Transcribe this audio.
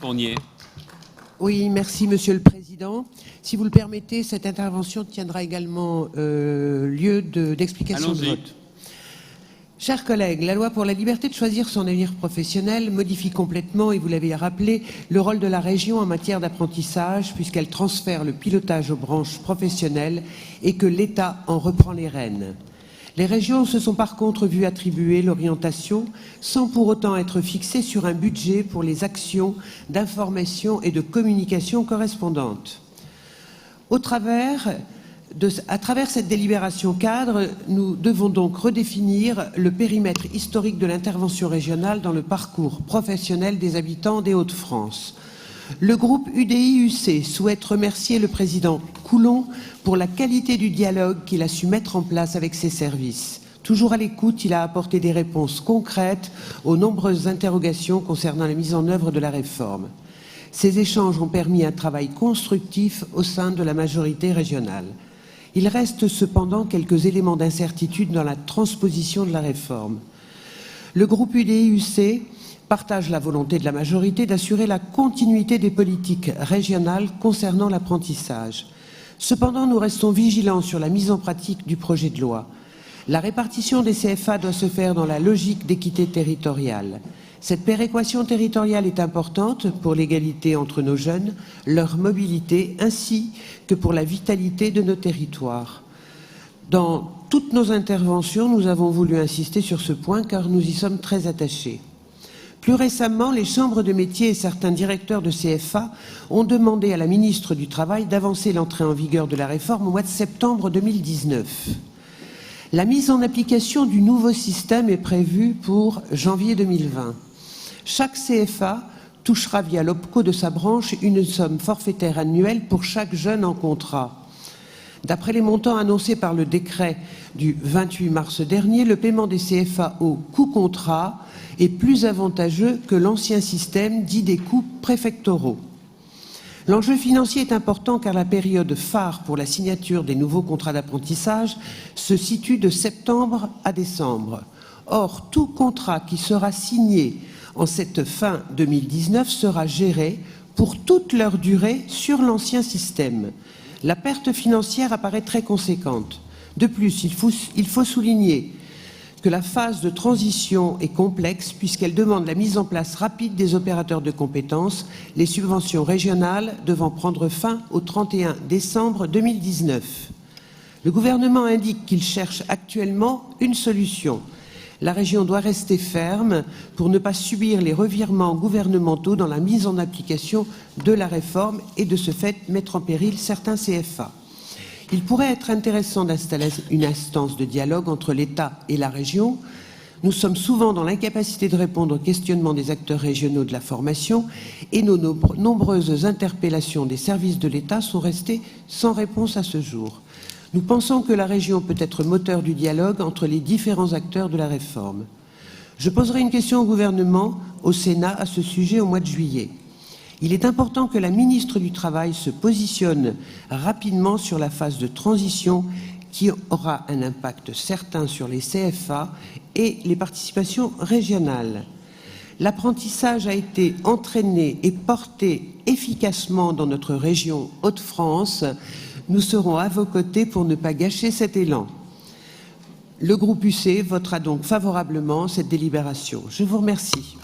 Fournier. Oui, merci Monsieur le Président. Si vous le permettez, cette intervention tiendra également lieu d'explication de vote. Chers collègues, la loi pour la liberté de choisir son avenir professionnel modifie complètement, et vous l'avez rappelé, le rôle de la région en matière d'apprentissage, puisqu'elle transfère le pilotage aux branches professionnelles et que l'État en reprend les rênes. Les régions se sont par contre vues attribuer l'orientation sans pour autant être fixées sur un budget pour les actions d'information et de communication correspondantes. À travers cette délibération cadre, nous devons donc redéfinir le périmètre historique de l'intervention régionale dans le parcours professionnel des habitants des Hauts-de-France. Le groupe UDI-UC souhaite remercier le président Coulon pour la qualité du dialogue qu'il a su mettre en place avec ses services. Toujours à l'écoute, il a apporté des réponses concrètes aux nombreuses interrogations concernant la mise en œuvre de la réforme. Ces échanges ont permis un travail constructif au sein de la majorité régionale. Il reste cependant quelques éléments d'incertitude dans la transposition de la réforme. Le groupe UDI-UC partage la volonté de la majorité d'assurer la continuité des politiques régionales concernant l'apprentissage. Cependant, nous restons vigilants sur la mise en pratique du projet de loi. La répartition des CFA doit se faire dans la logique d'équité territoriale. Cette péréquation territoriale est importante pour l'égalité entre nos jeunes, leur mobilité, ainsi que pour la vitalité de nos territoires. Dans toutes nos interventions, nous avons voulu insister sur ce point car nous y sommes très attachés. Plus récemment, les chambres de métiers et certains directeurs de CFA ont demandé à la ministre du Travail d'avancer l'entrée en vigueur de la réforme au mois de septembre 2019. La mise en application du nouveau système est prévue pour janvier 2020. Chaque CFA touchera via l'OPCO de sa branche une somme forfaitaire annuelle pour chaque jeune en contrat. D'après les montants annoncés par le décret du 28 mars dernier, le paiement des CFA au coût contrat est plus avantageux que l'ancien système dit des coûts préfectoraux. L'enjeu financier est important car la période phare pour la signature des nouveaux contrats d'apprentissage se situe de septembre à décembre. Or, tout contrat qui sera signé en cette fin 2019 sera géré pour toute leur durée sur l'ancien système. La perte financière apparaît très conséquente. De plus, il faut souligner que la phase de transition est complexe puisqu'elle demande la mise en place rapide des opérateurs de compétences, les subventions régionales devant prendre fin au 31 décembre 2019. Le gouvernement indique qu'il cherche actuellement une solution. La région doit rester ferme pour ne pas subir les revirements gouvernementaux dans la mise en application de la réforme et de ce fait mettre en péril certains CFA. Il pourrait être intéressant d'installer une instance de dialogue entre l'État et la région. Nous sommes souvent dans l'incapacité de répondre aux questionnements des acteurs régionaux de la formation et nos nombreuses interpellations des services de l'État sont restées sans réponse à ce jour. Nous pensons que la région peut être moteur du dialogue entre les différents acteurs de la réforme. Je poserai une question au gouvernement, au Sénat, à ce sujet au mois de juillet. Il est important que la ministre du Travail se positionne rapidement sur la phase de transition qui aura un impact certain sur les CFA et les participations régionales. L'apprentissage a été entraîné et porté efficacement dans notre région Hauts-de-France. Nous serons à vos côtés pour ne pas gâcher cet élan. Le groupe UC votera donc favorablement cette délibération. Je vous remercie.